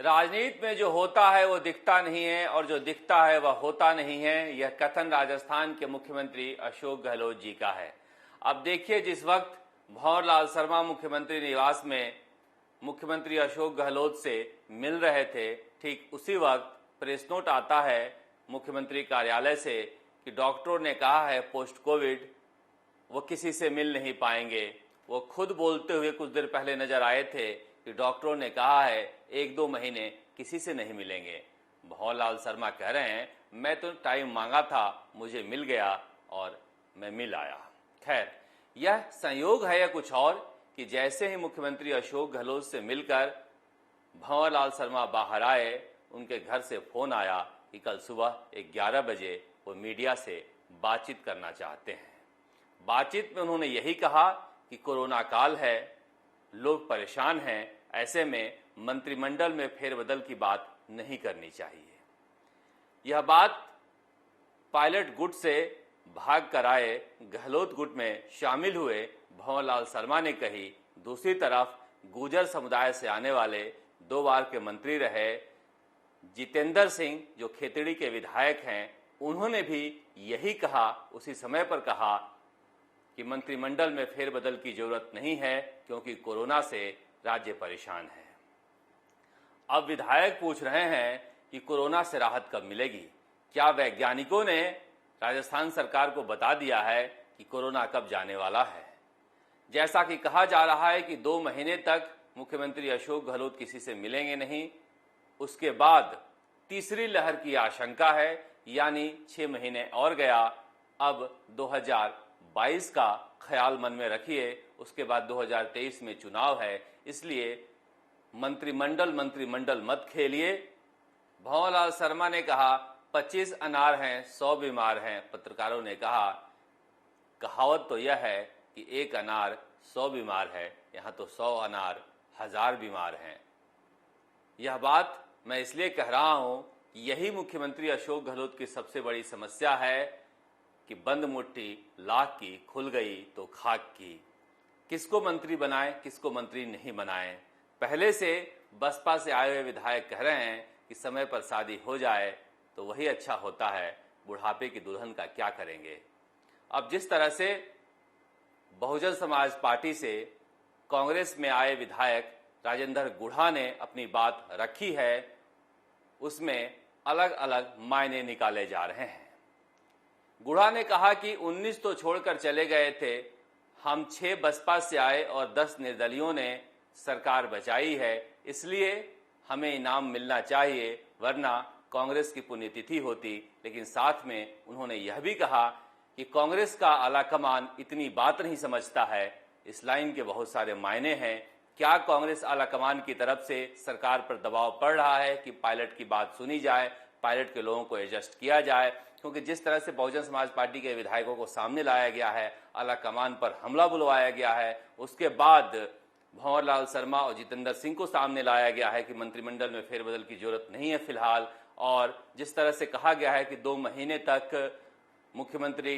राजनीति में जो होता है वो दिखता नहीं है और जो दिखता है वह होता नहीं है, यह कथन राजस्थान के मुख्यमंत्री अशोक गहलोत जी का है। अब देखिए, जिस वक्त भंवरलाल शर्मा मुख्यमंत्री निवास में मुख्यमंत्री अशोक गहलोत से मिल रहे थे, ठीक उसी वक्त प्रेस नोट आता है मुख्यमंत्री कार्यालय से कि डॉक्टरों ने कहा है पोस्ट कोविड वो किसी से मिल नहीं पाएंगे। वो खुद बोलते हुए कुछ देर पहले नजर आए थे कि डॉक्टरों ने कहा है 1-2 महीने किसी से नहीं मिलेंगे। भंवरलाल शर्मा कह रहे हैं मैं तो टाइम मांगा था, मुझे मिल गया और मैं मिल आया। खैर, यह संयोग है या कुछ और कि जैसे ही मुख्यमंत्री अशोक गहलोत से मिलकर भंवरलाल शर्मा बाहर आए, उनके घर से फोन आया कि कल सुबह 11 बजे वो मीडिया से बातचीत करना चाहते हैं। बातचीत में उन्होंने यही कहा कि कोरोना काल है, लोग परेशान हैं, ऐसे में मंत्रिमंडल में फेरबदल की बात नहीं करनी चाहिए। यह बात पायलट गुट से भाग कर आए गहलोत गुट में शामिल हुए भंवरलाल शर्मा ने कही। दूसरी तरफ गुर्जर समुदाय से आने वाले 2 बार के मंत्री रहे जितेंद्र सिंह, जो खेतड़ी के विधायक हैं, उन्होंने भी यही कहा, उसी समय पर कहा कि मंत्रिमंडल में फेरबदल की जरूरत नहीं है क्योंकि कोरोना से राज्य परेशान है। अब विधायक पूछ रहे हैं कि कोरोना से राहत कब मिलेगी? क्या वैज्ञानिकों ने राजस्थान सरकार को बता दिया है कि कोरोना कब जाने वाला है? जैसा कि कहा जा रहा है कि 2 महीने तक मुख्यमंत्री अशोक गहलोत किसी से मिलेंगे नहीं, उसके बाद तीसरी लहर की आशंका है, यानी 6 महीने और गया। अब 2022 का ख्याल मन में रखिए, उसके बाद 2023 में चुनाव है, इसलिए मंत्रिमंडल मत खेलिए। भंवरलाल शर्मा ने कहा 25 अनार हैं 100 बीमार हैं। पत्रकारों ने कहा कहावत तो यह है कि 1 अनार 100 बीमार है, यहाँ तो 100 अनार 1000 बीमार हैं। यह बात मैं इसलिए कह रहा हूं कि यही मुख्यमंत्री अशोक गहलोत की सबसे बड़ी समस्या है कि बंद मुट्ठी लाख की, खुल गई तो खाक की। किसको मंत्री बनाएं, किसको मंत्री नहीं बनाएं। पहले से बसपा से आए हुए विधायक कह रहे हैं कि समय पर शादी हो जाए तो वही अच्छा होता है, बुढ़ापे की दुल्हन का क्या करेंगे। अब जिस तरह से बहुजन समाज पार्टी से कांग्रेस में आए विधायक राजेंद्र गुढ़ा ने अपनी बात रखी है, उसमें अलग अलग मायने निकाले जा रहे हैं। गुढ़ा ने कहा कि 19 तो छोड़कर चले गए थे, हम 6 बसपा से आए और 10 निर्दलियों ने सरकार बचाई है, इसलिए हमें इनाम मिलना चाहिए, वरना कांग्रेस की पुण्यतिथि होती। लेकिन साथ में उन्होंने यह भी कहा कि कांग्रेस का आलाकमान इतनी बात नहीं समझता है। इस लाइन के बहुत सारे मायने हैं। क्या कांग्रेस आलाकमान की तरफ से सरकार पर दबाव पड़ रहा है कि पायलट की बात सुनी जाए, पायलट के लोगों को एडजस्ट किया जाए? क्योंकि जिस तरह से बहुजन समाज पार्टी के विधायकों को सामने लाया गया है, आलाकमान पर हमला बुलवाया गया है, उसके बाद भंवरलाल शर्मा और जितेंद्र सिंह को सामने लाया गया है कि मंत्रिमंडल में फेरबदल की जरूरत नहीं है फिलहाल, और जिस तरह से कहा गया है कि 2 महीने तक मुख्यमंत्री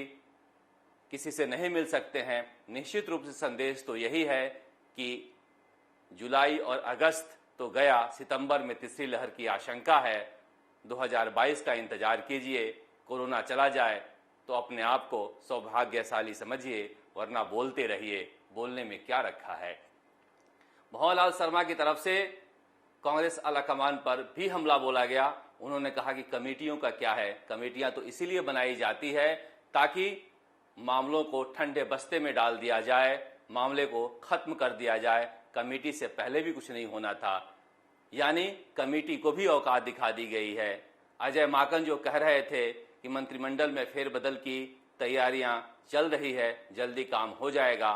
किसी से नहीं मिल सकते हैं, निश्चित रूप से संदेश तो यही है कि जुलाई और अगस्त तो गया, सितंबर में तीसरी लहर की आशंका है। 2022 का इंतजार कीजिए। कोरोना चला जाए तो अपने आप को सौभाग्यशाली समझिए, वरना बोलते रहिए, बोलने में क्या रखा है। भंवरलाल शर्मा की तरफ से कांग्रेस आलाकमान पर भी हमला बोला गया। उन्होंने कहा कि कमेटियों का क्या है, कमेटियां तो इसीलिए बनाई जाती है ताकि मामलों को ठंडे बस्ते में डाल दिया जाए, मामले को खत्म कर दिया जाए। कमेटी से पहले भी कुछ नहीं होना था, यानी कमेटी को भी औकात दिखा दी गई है। अजय माकन जो कह रहे थे कि मंत्रिमंडल में फेरबदल की तैयारियां चल रही है, जल्दी काम हो जाएगा,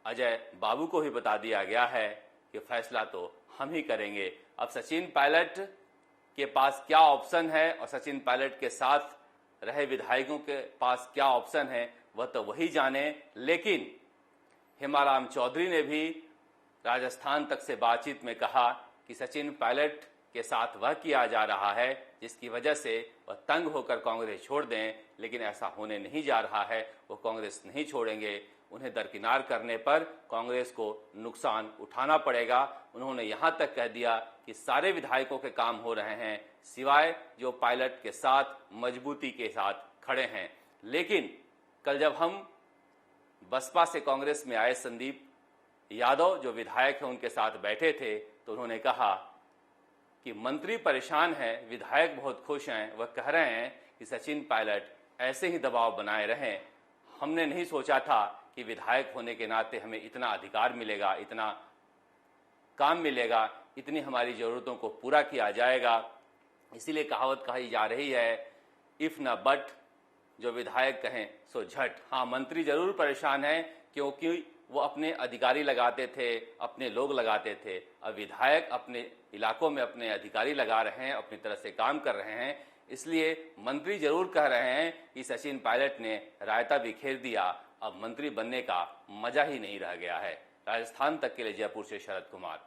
अजय बाबू को भी बता दिया गया है कि फैसला तो हम ही करेंगे। अब सचिन पायलट के पास क्या ऑप्शन है और सचिन पायलट के साथ रहे विधायकों के पास क्या ऑप्शन है, वह तो वही जाने। लेकिन हेमाराम चौधरी ने भी राजस्थान तक से बातचीत में कहा कि सचिन पायलट के साथ वह किया जा रहा है जिसकी वजह से वह तंग होकर कांग्रेस छोड़ दें, लेकिन ऐसा होने नहीं जा रहा है। वो कांग्रेस नहीं छोड़ेंगे, उन्हें दरकिनार करने पर कांग्रेस को नुकसान उठाना पड़ेगा। उन्होंने यहां तक कह दिया कि सारे विधायकों के काम हो रहे हैं सिवाय जो पायलट के साथ मजबूती के साथ खड़े हैं। लेकिन कल जब हम बसपा से कांग्रेस में आए संदीप यादव जो विधायक हैं उनके साथ बैठे थे तो उन्होंने कहा कि मंत्री परेशान हैं, विधायक बहुत खुश हैं। वह कह रहे हैं कि सचिन पायलट ऐसे ही दबाव बनाए रहें। हमने नहीं सोचा था कि विधायक होने के नाते हमें इतना अधिकार मिलेगा, इतना काम मिलेगा, इतनी हमारी ज़रूरतों को पूरा किया जाएगा। इसीलिए कहावत कही जा रही है, इफ़ न बट, जो विधायक कहें सो झट। हाँ, मंत्री जरूर परेशान हैं क्योंकि वो अपने अधिकारी लगाते थे, अपने लोग लगाते थे। अब विधायक अपने इलाकों में अपने अधिकारी लगा रहे हैं, अपनी तरह से काम कर रहे हैं। इसलिए मंत्री जरूर कह रहे हैं कि सचिन पायलट ने रायता बिखेर दिया, अब मंत्री बनने का मजा ही नहीं रह गया है। राजस्थान तक के लिए जयपुर से शरद कुमार।